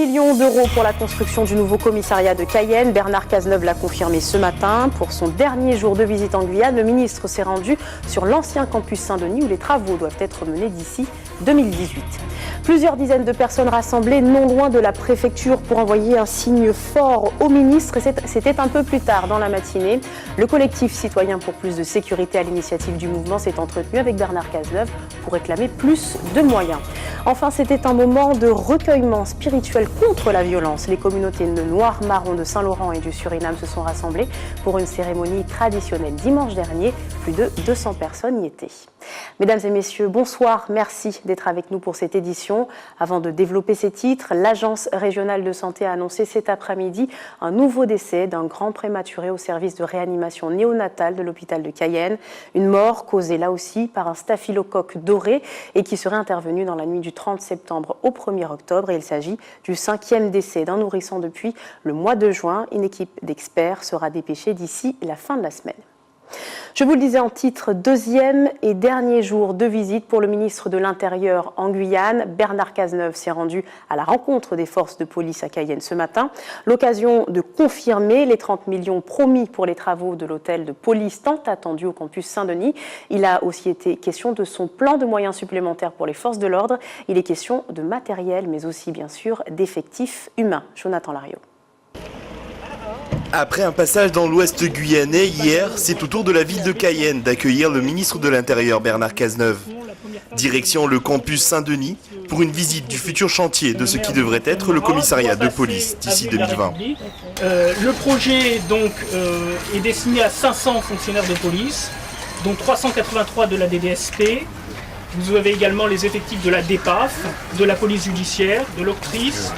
millions d'euros pour la construction du nouveau commissariat de Cayenne. Bernard Cazeneuve l'a confirmé ce matin. Pour son dernier jour de visite en Guyane, le ministre s'est rendu sur l'ancien campus Saint-Denis où les travaux doivent être menés d'ici 2018. Plusieurs dizaines de personnes rassemblées non loin de la préfecture pour envoyer un signe fort au ministre. C'était un peu plus tard dans la matinée. Le collectif citoyen pour plus de sécurité à l'initiative du mouvement s'est entretenu avec Bernard Cazeneuve pour réclamer plus de moyens. Enfin, c'était un moment de recueillement spirituel contre la violence. Les communautés de Noir-Marron, de Saint-Laurent et du Suriname se sont rassemblées pour une cérémonie traditionnelle dimanche dernier. Plus de 200 personnes y étaient. Mesdames et messieurs, bonsoir. Merci d'être avec nous pour cette édition. Avant de développer ces titres, l'Agence régionale de santé a annoncé cet après-midi un nouveau décès d'un grand prématuré au service de réanimation néonatale de l'hôpital de Cayenne. Une mort causée là aussi par un staphylocoque doré et qui serait intervenu dans la nuit du 30 septembre au 1er octobre. Et il s'agit du 5e décès d'un nourrisson depuis le mois de juin. Une équipe d'experts sera dépêchée d'ici la fin de la semaine. Je vous le disais en titre, deuxième et dernier jour de visite pour le ministre de l'Intérieur en Guyane. Bernard Cazeneuve s'est rendu à la rencontre des forces de police à Cayenne ce matin. L'occasion de confirmer les 30 millions promis pour les travaux de l'hôtel de police tant attendu au campus Saint-Denis. Il a aussi été question de son plan de moyens supplémentaires pour les forces de l'ordre. Il est question de matériel, mais aussi bien sûr d'effectifs humains. Jonathan Lariot. Après un passage dans l'ouest guyanais hier, c'est au tour de la ville de Cayenne d'accueillir le ministre de l'Intérieur Bernard Cazeneuve. Direction le campus Saint-Denis pour une visite du futur chantier de ce qui devrait être le commissariat de police d'ici 2020. Le projet donc est destiné à 500 fonctionnaires de police, dont 383 de la DDSP. Vous avez également les effectifs de la DEPAF, de la police judiciaire, de l'Octrice.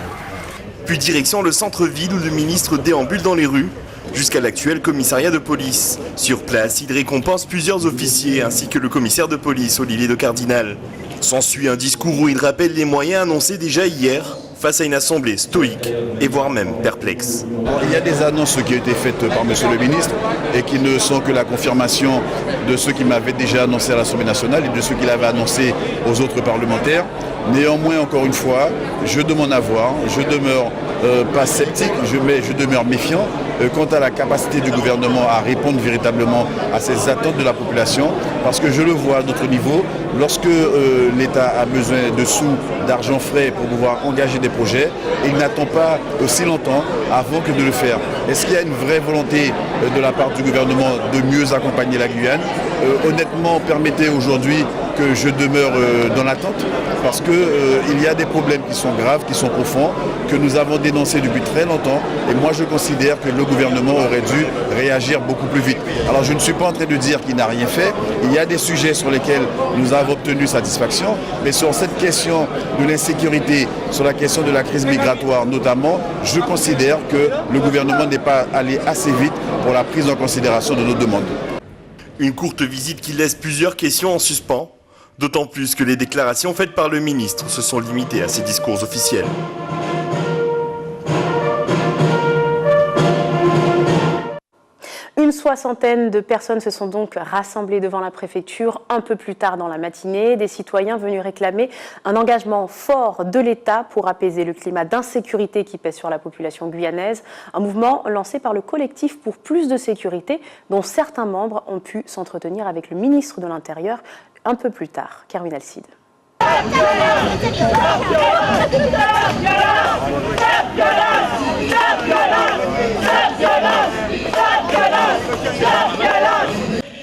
Puis direction le centre-ville où le ministre déambule dans les rues, jusqu'à l'actuel commissariat de police. Sur place, il récompense plusieurs officiers ainsi que le commissaire de police Olivier de Cardinal. S'ensuit un discours où il rappelle les moyens annoncés déjà hier face à une assemblée stoïque et voire même perplexe. Il y a des annonces qui ont été faites par M. le ministre et qui ne sont que la confirmation de ceux qu'il m'avait déjà annoncé à l'Assemblée nationale et de ceux qu'il avait annoncé aux autres parlementaires. Néanmoins, encore une fois, je demande à voir, je demeure pas sceptique, je demeure méfiant quant à la capacité du gouvernement à répondre véritablement à ces attentes de la population, parce que je le vois à notre niveau, lorsque l'État a besoin de sous, d'argent frais pour pouvoir engager des projets, il n'attend pas aussi longtemps avant que de le faire. Est-ce qu'il y a une vraie volonté de la part du gouvernement de mieux accompagner la Guyane? Honnêtement, permettez aujourd'hui que je demeure dans l'attente, parce qu'il y a des problèmes qui sont graves, qui sont profonds, que nous avons dénoncés depuis très longtemps, et moi je considère que le gouvernement aurait dû réagir beaucoup plus vite. Alors je ne suis pas en train de dire qu'il n'a rien fait, il y a des sujets sur lesquels nous avons obtenu satisfaction, mais sur cette question de l'insécurité, sur la question de la crise migratoire notamment, je considère que le gouvernement n'est pas allé assez vite pour la prise en considération de nos demandes. Une courte visite qui laisse plusieurs questions en suspens, d'autant plus que les déclarations faites par le ministre se sont limitées à ses discours officiels. Une soixantaine de personnes se sont donc rassemblées devant la préfecture un peu plus tard dans la matinée. Des citoyens venus réclamer un engagement fort de l'État pour apaiser le climat d'insécurité qui pèse sur la population guyanaise. Un mouvement lancé par le collectif pour plus de sécurité dont certains membres ont pu s'entretenir avec le ministre de l'Intérieur un peu plus tard. Kerwin Alcide.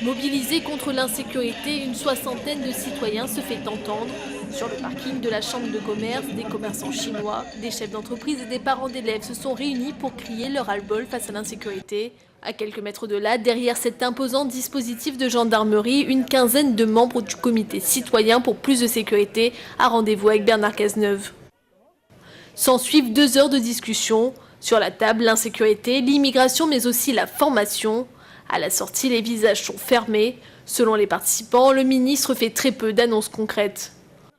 Mobilisés contre l'insécurité, une soixantaine de citoyens se fait entendre. Sur le parking de la chambre de commerce, des commerçants chinois, des chefs d'entreprise et des parents d'élèves se sont réunis pour crier leur ras-le-bol face à l'insécurité. À quelques mètres de là, derrière cet imposant dispositif de gendarmerie, une quinzaine de membres du comité citoyen pour plus de sécurité a rendez-vous avec Bernard Cazeneuve. S'ensuivent 2 heures de discussion. Sur la table, l'insécurité, l'immigration mais aussi la formation. À la sortie, les visages sont fermés. Selon les participants, le ministre fait très peu d'annonces concrètes.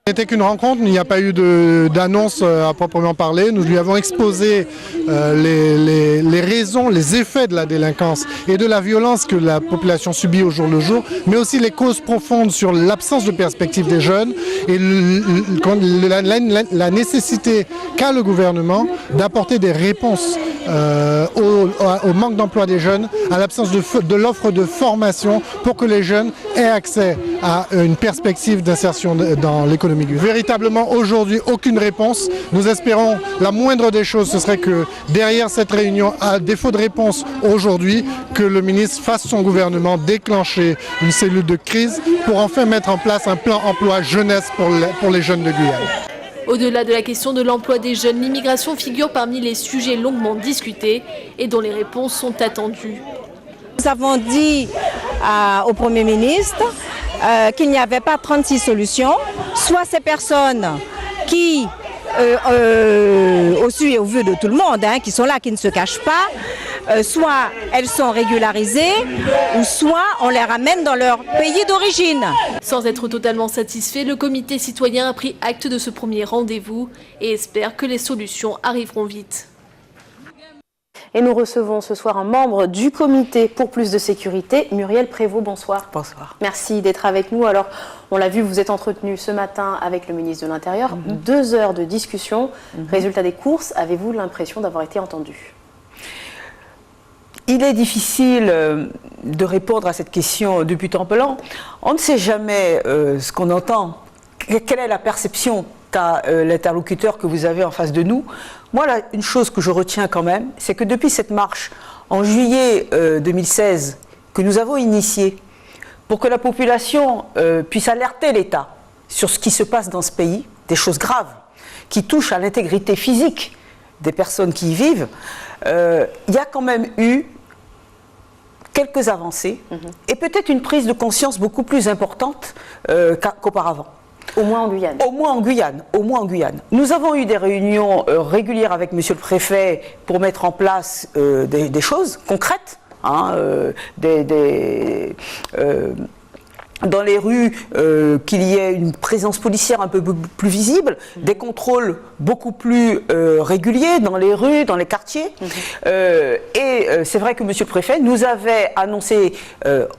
Ce n'était qu'une rencontre, il n'y a pas eu d'annonce à proprement parler. Nous lui avons exposé les raisons raisons, les effets de la délinquance et de la violence que la population subit au jour le jour, mais aussi les causes profondes sur l'absence de perspective des jeunes et la nécessité qu'a le gouvernement d'apporter des réponses au manque d'emploi des jeunes, à l'absence de l'offre de formation pour que les jeunes aient accès à une perspective d'insertion dans l'économie. Véritablement aujourd'hui aucune réponse. Nous espérons la moindre des choses, ce serait que derrière cette réunion, à défaut de réponse aujourd'hui, que le ministre fasse son gouvernement déclencher une cellule de crise pour enfin mettre en place un plan emploi jeunesse pour les jeunes de Guyane. Au-delà de la question de l'emploi des jeunes, l'immigration figure parmi les sujets longuement discutés et dont les réponses sont attendues. Nous avons dit au Premier ministre qu'il n'y avait pas 36 solutions, soit ces personnes qui, au su et au vu de tout le monde, qui sont là, qui ne se cachent pas, soit elles sont régularisées, ou soit on les ramène dans leur pays d'origine. Sans être totalement satisfait, le comité citoyen a pris acte de ce premier rendez-vous et espère que les solutions arriveront vite. Et nous recevons ce soir un membre du comité pour plus de sécurité, Muriel Prévost. Bonsoir. Bonsoir. Merci d'être avec nous. Alors, on l'a vu, vous êtes entretenu ce matin avec le ministre de l'Intérieur. 2 heures de discussion. Résultat des courses, avez-vous l'impression d'avoir été entendu ? Il est difficile de répondre à cette question de but en blanc. On ne sait jamais ce qu'on entend. Quelle est la perception qu'a l'interlocuteur que vous avez en face de nous ? Moi, là, une chose que je retiens quand même, c'est que depuis cette marche en juillet 2016 que nous avons initiée pour que la population puisse alerter l'État sur ce qui se passe dans ce pays, des choses graves qui touchent à l'intégrité physique des personnes qui y vivent, il y a quand même eu quelques avancées et peut-être une prise de conscience beaucoup plus importante qu'auparavant. Au moins en Guyane. Au moins en Guyane. Nous avons eu des réunions régulières avec Monsieur le Préfet pour mettre en place des choses concrètes, dans les rues, qu'il y ait une présence policière un peu plus visible, des contrôles beaucoup plus réguliers dans les rues, dans les quartiers. C'est vrai que Monsieur le Préfet nous avait annoncé,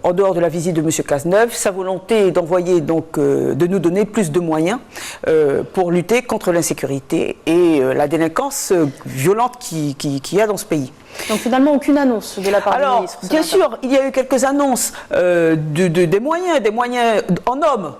en dehors de la visite de Monsieur Cazeneuve, sa volonté d'envoyer donc de nous donner plus de moyens pour lutter contre l'insécurité et la délinquance violente qu'il y a dans ce pays. Donc finalement, aucune annonce de la part du ministre. Bien sûr, il y a eu quelques annonces des moyens en hommes.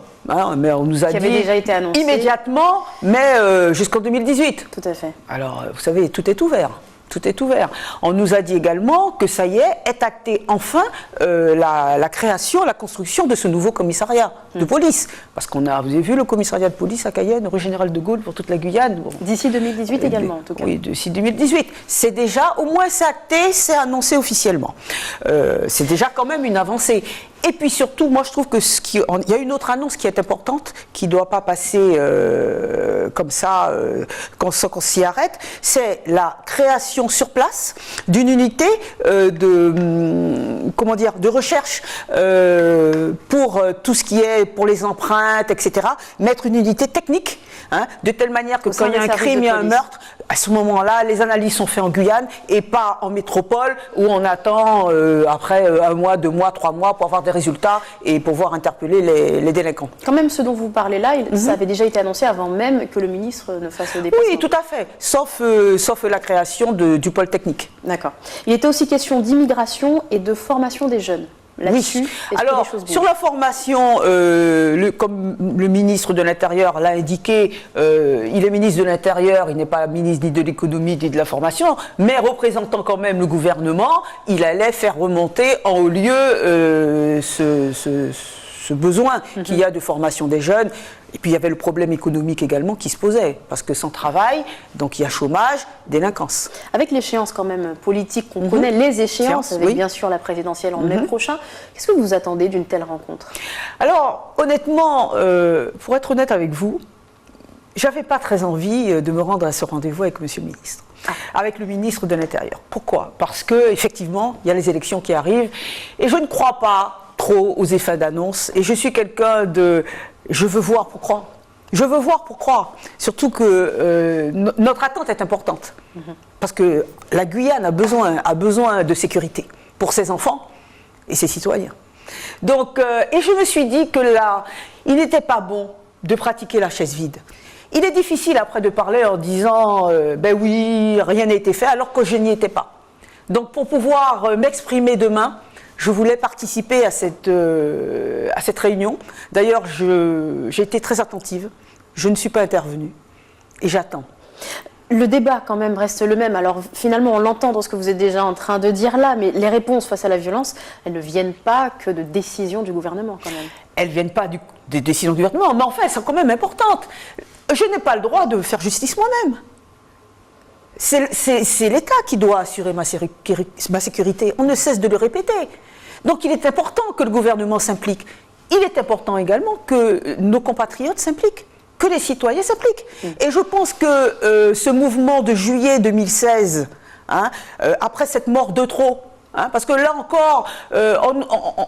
Mais on nous a dit déjà été annoncé immédiatement, mais jusqu'en 2018. Tout à fait. Alors, vous savez, tout est ouvert. Tout est ouvert. On nous a dit également que ça y est acté enfin la création, la construction de ce nouveau commissariat de police. Parce vous avez vu le commissariat de police à Cayenne, rue Général de Gaulle pour toute la Guyane. Bon. D'ici 2018 également, en tout cas. Oui, d'ici 2018. C'est déjà, au moins c'est acté, c'est annoncé officiellement. C'est déjà quand même une avancée. Et puis surtout, moi je trouve qu'il y a une autre annonce qui est importante, qui ne doit pas passer comme ça, qu'on s'y arrête, c'est la création sur place d'une unité de recherche pour tout ce qui est pour les empreintes, etc. Mettre une unité technique, de telle manière que quand il y a un crime, il y a un meurtre, à ce moment-là, les analyses sont faites en Guyane et pas en métropole où on attend après 1 mois, 2 mois, 3 mois pour avoir des résultats et pouvoir interpeller les délinquants. Quand même, ce dont vous parlez là, ça avait déjà été annoncé avant même que le ministre ne fasse le déplacement. Oui, tout à fait, sauf la création du pôle technique. D'accord. Il était aussi question d'immigration et de formation des jeunes. Oui. Alors, sur la formation, comme le ministre de l'Intérieur l'a indiqué, il est ministre de l'Intérieur, il n'est pas ministre ni de l'économie ni de la formation, mais représentant quand même le gouvernement, il allait faire remonter en haut lieu ce besoin qu'il y a de formation des jeunes. Et puis il y avait le problème économique également qui se posait, parce que sans travail, donc il y a chômage, délinquance. Avec l'échéance quand même politique qu'on connaît, les échéances, avec bien sûr la présidentielle en mai prochain, qu'est-ce que vous attendez d'une telle rencontre? Alors honnêtement, pour être honnête avec vous, j'avais pas très envie de me rendre à ce rendez-vous avec Monsieur le ministre. Avec le ministre de l'Intérieur. Pourquoi? Parce que effectivement, il y a les élections qui arrivent, et je ne crois pas trop aux effets d'annonce, et je suis quelqu'un de... Je veux voir pour croire. Je veux voir pour croire. Surtout que notre attente est importante. Parce que la Guyane a besoin de sécurité pour ses enfants et ses citoyens. Donc, et je me suis dit que là, il n'était pas bon de pratiquer la chaise vide. Il est difficile après de parler en disant ben oui, rien n'a été fait alors que je n'y étais pas. Donc pour pouvoir m'exprimer demain, je voulais participer à cette réunion. D'ailleurs, j'ai été très attentive. Je ne suis pas intervenue et j'attends. Le débat quand même reste le même. Alors finalement, on l'entend dans ce que vous êtes déjà en train de dire là, mais les réponses face à la violence, elles ne viennent pas que de décisions du gouvernement quand même. Elles ne viennent pas des décisions du gouvernement, mais enfin, elles sont quand même importantes. Je n'ai pas le droit de faire justice moi-même. C'est l'État qui doit assurer ma sécurité. On ne cesse de le répéter. Donc il est important que le gouvernement s'implique. Il est important également que nos compatriotes s'impliquent, que les citoyens s'impliquent. Et je pense que ce mouvement de juillet 2016, après cette mort de trop, parce que là encore,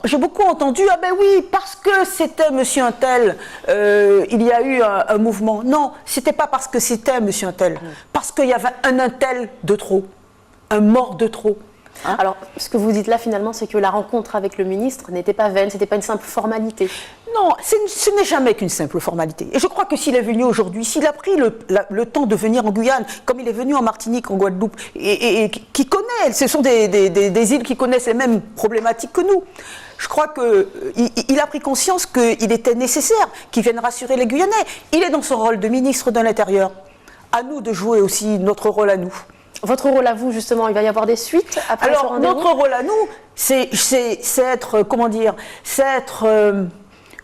j'ai beaucoup entendu « Ah ben oui, parce que c'était monsieur un tel, il y a eu un mouvement. » Non, c'était pas parce que c'était monsieur un tel, parce qu'il y avait un tel de trop, un mort de trop. Alors, ce que vous dites là, finalement, c'est que la rencontre avec le ministre n'était pas vaine, c'était pas une simple formalité. Non, ce n'est jamais qu'une simple formalité. Et je crois que s'il est venu aujourd'hui, s'il a pris le temps de venir en Guyane, comme il est venu en Martinique, en Guadeloupe, et qui connaît, ce sont des îles qui connaissent les mêmes problématiques que nous, je crois qu'il a pris conscience qu'il était nécessaire qu'il vienne rassurer les Guyanais. Il est dans son rôle de ministre de l'Intérieur. À nous de jouer aussi notre rôle à nous. Votre rôle à vous, justement, il va y avoir des suites après ce rendez-vous ? Notre rôle à nous, c'est être, comment dire, c'est être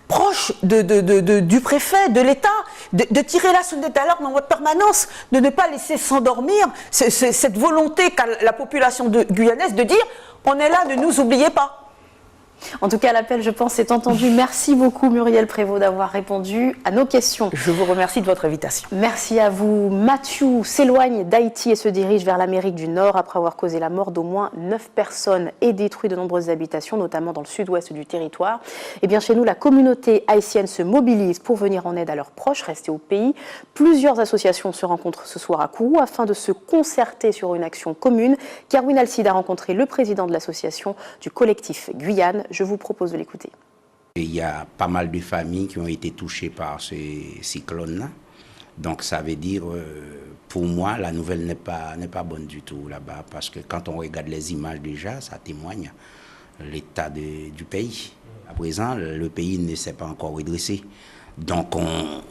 proche du préfet, de l'État, de tirer la sonnette d'alarme en permanence, de ne pas laisser s'endormir cette volonté qu'a la population guyanaise de dire « on est là, ne nous oubliez pas ». En tout cas, l'appel, je pense, est entendu. Merci beaucoup, Muriel Prévost, d'avoir répondu à nos questions. Je vous remercie de votre invitation. Merci à vous. Mathieu s'éloigne d'Haïti et se dirige vers l'Amérique du Nord après avoir causé la mort d'au moins 9 personnes et détruit de nombreuses habitations, notamment dans le sud-ouest du territoire. Et bien, chez nous, la communauté haïtienne se mobilise pour venir en aide à leurs proches restés au pays. Plusieurs associations se rencontrent ce soir à Kourou afin de se concerter sur une action commune. Kerwin Alcide a rencontré le président de l'association du collectif Guyane. Je vous propose de l'écouter. Il y a pas mal de familles qui ont été touchées par ce cyclone-là. Donc ça veut dire, pour moi, la nouvelle n'est pas bonne du tout là-bas. Parce que quand on regarde les images déjà, ça témoigne l'état du pays. À présent, le pays ne s'est pas encore redressé. Donc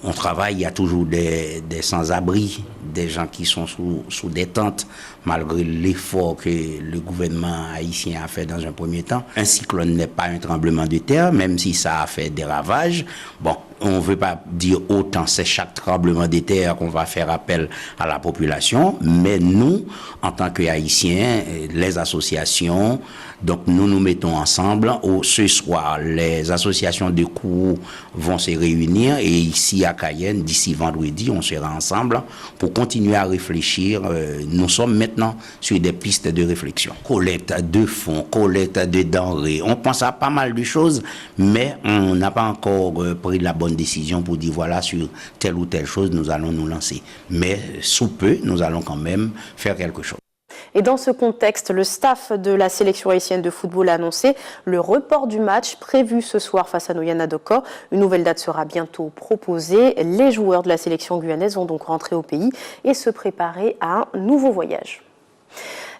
on travaille, il y a toujours des sans-abri, des gens qui sont sous des tentes, malgré l'effort que le gouvernement haïtien a fait dans un premier temps. Un cyclone n'est pas un tremblement de terre, même si ça a fait des ravages. Bon, on ne veut pas dire autant, c'est chaque tremblement de terre qu'on va faire appel à la population, mais nous, en tant qu'Haïtiens, les associations, donc nous nous mettons ensemble. Ce soir, les associations de Kourou vont se réunir et ici à Cayenne, d'ici vendredi, on sera ensemble pour continuer à réfléchir. Nous sommes maintenant sur des pistes de réflexion. Collecte de fonds, collecte de denrées, on pense à pas mal de choses, mais on n'a pas encore pris la bonne décision pour dire voilà, sur telle ou telle chose, nous allons nous lancer. Mais sous peu, nous allons quand même faire quelque chose. Et dans ce contexte, le staff de la sélection haïtienne de football a annoncé le report du match prévu ce soir face à Noyana Doko. Une nouvelle date sera bientôt proposée. Les joueurs de la sélection guyanaise vont donc rentrer au pays et se préparer à un nouveau voyage.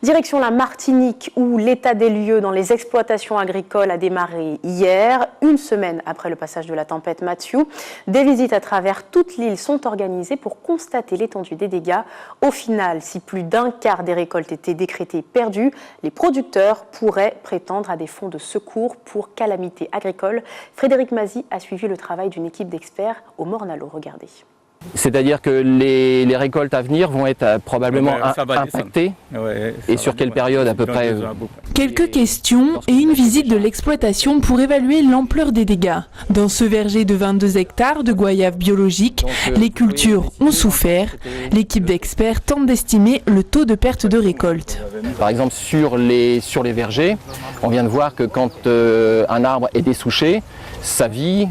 Direction la Martinique où l'état des lieux dans les exploitations agricoles a démarré hier, une semaine après le passage de la tempête Mathieu. Des visites à travers toute l'île sont organisées pour constater l'étendue des dégâts. Au final, si plus d'un quart des récoltes étaient décrétées perdues, les producteurs pourraient prétendre à des fonds de secours pour calamités agricoles. Frédéric Mazy a suivi le travail d'une équipe d'experts au Mornalo. Regardez. C'est-à-dire que les récoltes à venir vont être probablement impactées et sur quelle période à peu près Quelques questions et une visite de l'exploitation pour évaluer l'ampleur des dégâts. Dans ce verger de 22 hectares de goyaves biologiques, les cultures ont souffert. L'équipe d'experts tente d'estimer le taux de perte de récolte. Par exemple sur les vergers, on vient de voir que quand un arbre est dessouché, sa vie,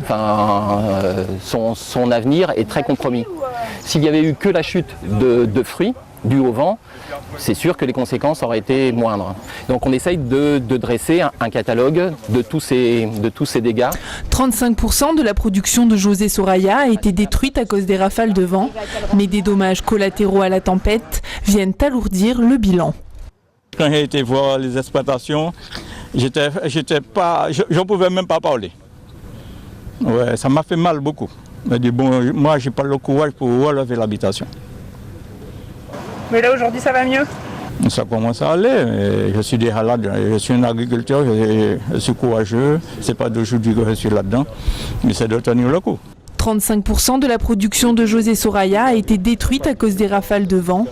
son avenir est très compromis. S'il n'y avait eu que la chute de fruits due au vent, c'est sûr que les conséquences auraient été moindres. Donc on essaye de dresser un catalogue de tous ces dégâts. 35% de la production de José Soraya a été détruite à cause des rafales de vent, mais des dommages collatéraux à la tempête viennent alourdir le bilan. Quand j'ai été voir les exploitations, j'en pouvais même pas parler. Ouais, ça m'a fait mal beaucoup. J'ai dit, bon, moi j'ai pas le courage pour relever l'habitation. Mais là aujourd'hui ça va mieux? Ça commence à aller, mais je suis déjà là-dedans. Je suis un agriculteur, je suis courageux. C'est pas d'aujourd'hui que je suis là-dedans, mais c'est de tenir le coup. 35% de la production de José Soraya a été détruite à cause des rafales de vent.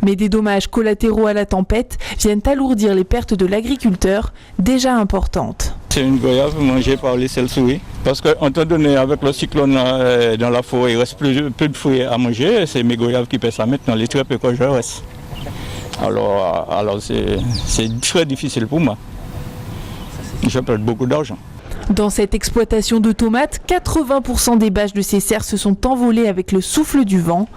Mais des dommages collatéraux à la tempête viennent alourdir les pertes de l'agriculteur, déjà importantes. C'est une goyave mangée par les celles-souris. Parce qu'en temps donné, avec le cyclone dans la forêt, il reste plus de fruits à manger. C'est mes goyaves qui pèsent ça maintenant, les très peu que je reste. Alors c'est très difficile pour moi. Je perds beaucoup d'argent. Dans cette exploitation de tomates, 80% des bâches de ces serres se sont envolées avec le souffle du vent.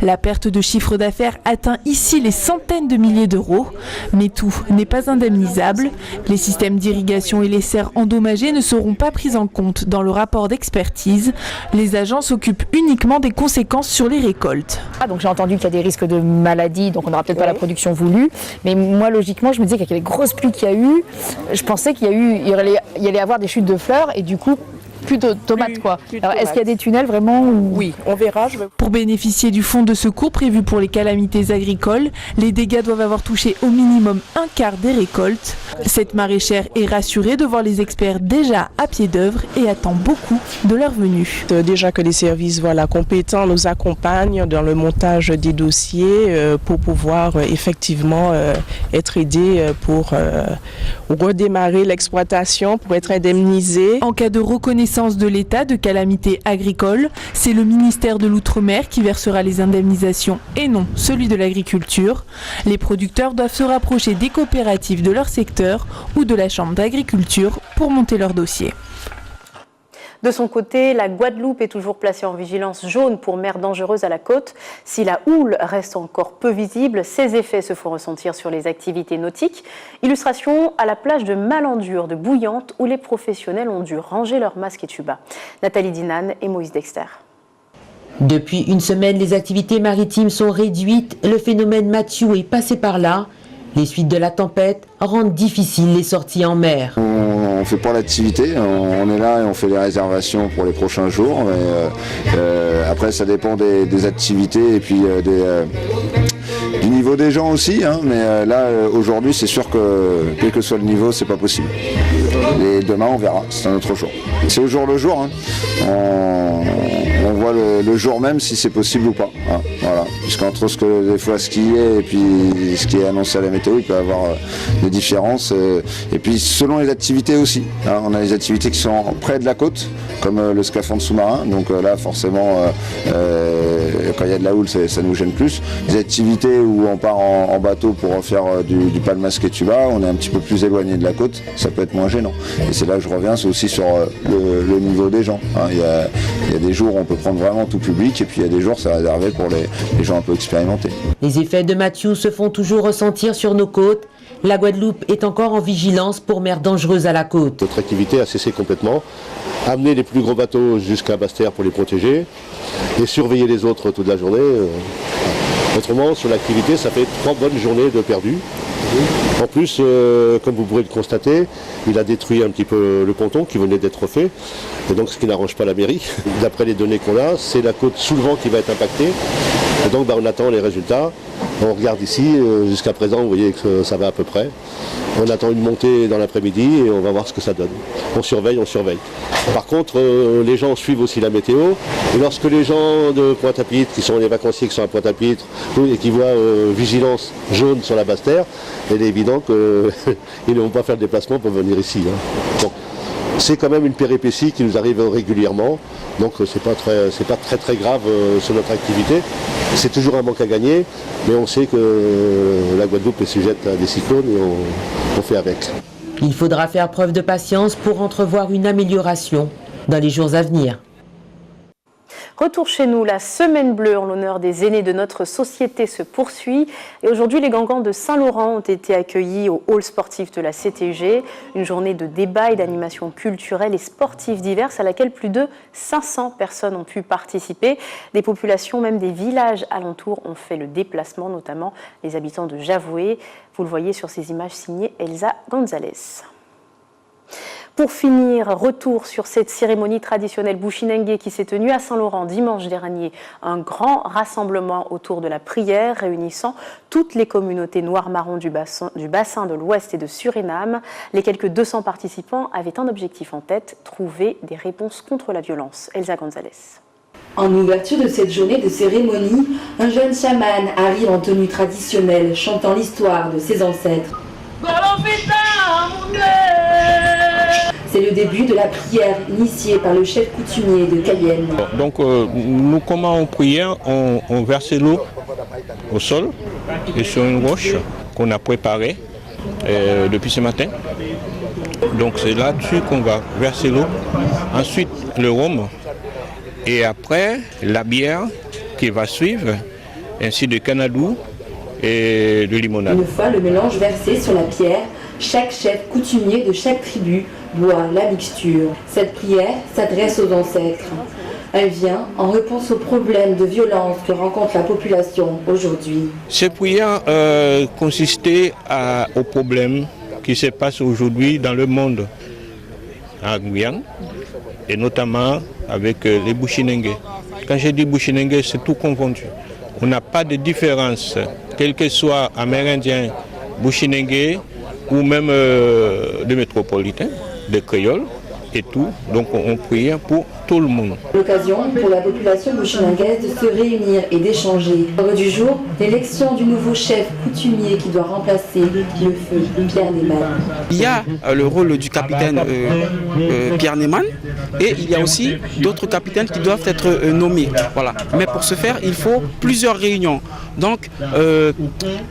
La perte de chiffre d'affaires atteint ici les centaines de milliers d'euros. Mais tout n'est pas indemnisable. Les systèmes d'irrigation et les serres endommagées ne seront pas pris en compte dans le rapport d'expertise. Les agents s'occupent uniquement des conséquences sur les récoltes. Donc j'ai entendu qu'il y a des risques de maladie, donc on n'aura peut-être pas la production voulue. Mais moi, logiquement, je me disais qu'avec les grosses pluies qu'il y a eu, je pensais qu'il y allait avoir des chutes de fleurs et du coup plus de tomates quoi. Alors est-ce qu'il y a des tunnels vraiment ou... Oui, on verra. Pour bénéficier du fonds de secours prévu pour les calamités agricoles, les dégâts doivent avoir touché au minimum un quart des récoltes. Cette maraîchère est rassurée de voir les experts déjà à pied d'œuvre et attend beaucoup de leur venue. Déjà que les services compétents nous accompagnent dans le montage des dossiers pour pouvoir effectivement être aidés pour redémarrer l'exploitation, pour être indemnisés. En cas de reconnaissance de l'état de calamité agricole, c'est le ministère de l'Outre-mer qui versera les indemnisations et non celui de l'agriculture. Les producteurs doivent se rapprocher des coopératives de leur secteur ou de la chambre d'agriculture pour monter leur dossier. De son côté, la Guadeloupe est toujours placée en vigilance jaune pour mer dangereuse à la côte. Si la houle reste encore peu visible, ses effets se font ressentir sur les activités nautiques. Illustration à la plage de Malandure de Bouillante où les professionnels ont dû ranger leurs masques et tubas. Nathalie Dinan et Moïse Dexter. Depuis une semaine, les activités maritimes sont réduites. Le phénomène Mathieu est passé par là. Les suites de la tempête rendent difficiles les sorties en mer. On ne fait pas l'activité, on est là et on fait les réservations pour les prochains jours. Mais, après, ça dépend des activités et puis du niveau des gens aussi. Mais là, aujourd'hui, c'est sûr que quel que soit le niveau, c'est pas possible. Et demain, on verra, c'est un autre jour. C'est au jour le jour. On voit le jour même si c'est possible ou pas. Voilà. Puisqu'entre ce qui est et puis ce qui est annoncé à la météo, il peut y avoir des différences. Et puis selon les activités aussi. On a les activités qui sont près de la côte, comme le scaphandre sous-marin. Donc là, forcément, quand il y a de la houle, ça nous gêne plus. Les activités où on part en bateau pour faire du palmasque et tuba, on est un petit peu plus éloigné de la côte, ça peut être moins gênant. Et c'est là que je reviens, c'est aussi sur le niveau des gens. Il y a des jours où on peut prendre vraiment tout public et puis il y a des jours c'est réservé pour les gens un peu expérimentés. Les effets de Mathieu se font toujours ressentir sur nos côtes. La Guadeloupe est encore en vigilance pour mer dangereuse à la côte. Notre activité a cessé complètement. Amener les plus gros bateaux jusqu'à Basse-Terre pour les protéger et surveiller les autres toute la journée. Autrement, sur l'activité, ça fait 3 bonnes journées de perdu. En plus, comme vous pourrez le constater, il a détruit un petit peu le ponton qui venait d'être fait, et donc ce qui n'arrange pas la mairie. D'après les données qu'on a, c'est la côte sous le vent qui va être impactée, et donc on attend les résultats. On regarde ici, jusqu'à présent, vous voyez que ça va à peu près. On attend une montée dans l'après-midi et on va voir ce que ça donne. On surveille. Par contre, les gens suivent aussi la météo. Et lorsque les gens de Pointe-à-Pitre, qui sont les vacanciers qui sont à Pointe-à-Pitre, et qui voient vigilance jaune sur la Basse-Terre, il est évident qu'ils ne vont pas faire le déplacement pour venir ici. Donc, c'est quand même une péripétie qui nous arrive régulièrement. Donc c'est pas très grave sur notre activité. C'est toujours un manque à gagner, mais on sait que la Guadeloupe est sujette à des cyclones et on fait avec. Il faudra faire preuve de patience pour entrevoir une amélioration. dans les jours à venir. Retour chez nous, la semaine bleue en l'honneur des aînés de notre société se poursuit. Et aujourd'hui, les Gangans de Saint-Laurent ont été accueillis au hall sportif de la CTG. Une journée de débat et d'animation culturelle et sportive diverses à laquelle plus de 500 personnes ont pu participer. Des populations, même des villages alentours, ont fait le déplacement, notamment les habitants de Javoué. Vous le voyez sur ces images signées Elsa Gonzalez. Pour finir, retour sur cette cérémonie traditionnelle Bushinengue qui s'est tenue à Saint-Laurent dimanche dernier. Un grand rassemblement autour de la prière réunissant toutes les communautés noires-marrons du bassin de l'Ouest et de Suriname. Les quelques 200 participants avaient un objectif en tête, trouver des réponses contre la violence. Elsa Gonzalez. En ouverture de cette journée de cérémonie, un jeune chaman arrive en tenue traditionnelle, chantant l'histoire de ses ancêtres. C'est le début de la prière initiée par le chef coutumier de Cayenne. Donc nous, comment on priait, on versait l'eau au sol et sur une roche qu'on a préparée depuis ce matin. Donc c'est là-dessus qu'on va verser l'eau. Ensuite le rhum et après la bière qui va suivre, ainsi de canadou et de limonade. Une fois le mélange versé sur la pierre, chaque chef coutumier de chaque tribu boit la mixture. Cette prière s'adresse aux ancêtres. Elle vient en réponse aux problèmes de violence que rencontre la population aujourd'hui. Cette prière consistait aux problèmes qui se passent aujourd'hui dans le monde, en Guyane, et notamment avec les Bushinengue. Quand je dis Bushinengue, c'est tout confondu. On n'a pas de différence, quel que soit amérindien, Bushinengue, ou même des métropolitains, des créoles et tout. Donc on prie pour tout le monde. L'occasion pour la population bushinengaise de se réunir et d'échanger. L'ordre du jour, l'élection du nouveau chef coutumier qui doit remplacer le feu Pierre Neyman. Il y a le rôle du capitaine Pierre Neyman et il y a aussi d'autres capitaines qui doivent être nommés. Voilà. Mais pour ce faire, il faut plusieurs réunions. Donc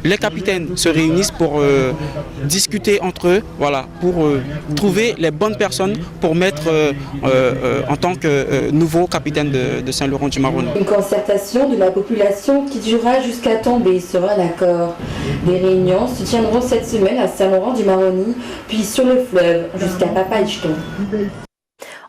les capitaines se réunissent pour discuter entre eux, voilà, pour trouver les bonnes personnes pour mettre en tant que nouveau capitaine de Saint-Laurent-du-Maroni. Une concertation de la population qui durera jusqu'à tomber sur un accord. Des réunions se tiendront cette semaine à Saint-Laurent-du-Maroni, puis sur le fleuve jusqu'à Papaichton.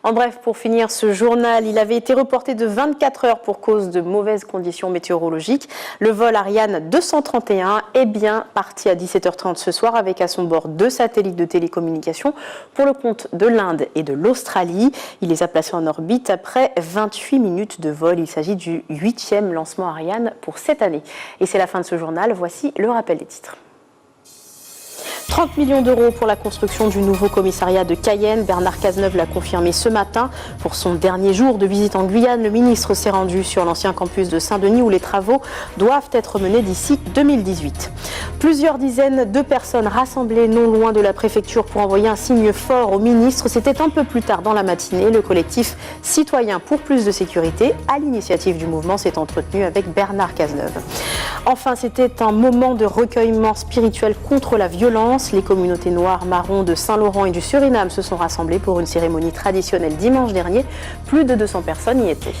En bref, pour finir ce journal, il avait été reporté de 24 heures pour cause de mauvaises conditions météorologiques. Le vol Ariane 231 est bien parti à 17h30 ce soir avec à son bord 2 satellites de télécommunication pour le compte de l'Inde et de l'Australie. Il les a placés en orbite après 28 minutes de vol. Il s'agit du 8e lancement Ariane pour cette année. Et c'est la fin de ce journal. Voici le rappel des titres. 30 millions d'euros pour la construction du nouveau commissariat de Cayenne. Bernard Cazeneuve l'a confirmé ce matin. Pour son dernier jour de visite en Guyane, le ministre s'est rendu sur l'ancien campus de Saint-Denis où les travaux doivent être menés d'ici 2018. Plusieurs dizaines de personnes rassemblées non loin de la préfecture pour envoyer un signe fort au ministre. C'était un peu plus tard dans la matinée. Le collectif Citoyens pour plus de sécurité, à l'initiative du mouvement, s'est entretenu avec Bernard Cazeneuve. Enfin, c'était un moment de recueillement spirituel contre la violence. Les communautés noires marrons de Saint-Laurent et du Suriname se sont rassemblées pour une cérémonie traditionnelle dimanche dernier. Plus de 200 personnes y étaient.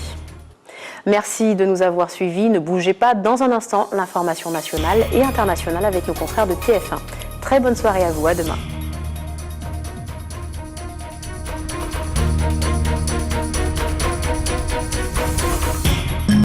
Merci de nous avoir suivis. Ne bougez pas, dans un instant, l'information nationale et internationale avec nos confrères de TF1. Très bonne soirée à vous, à demain.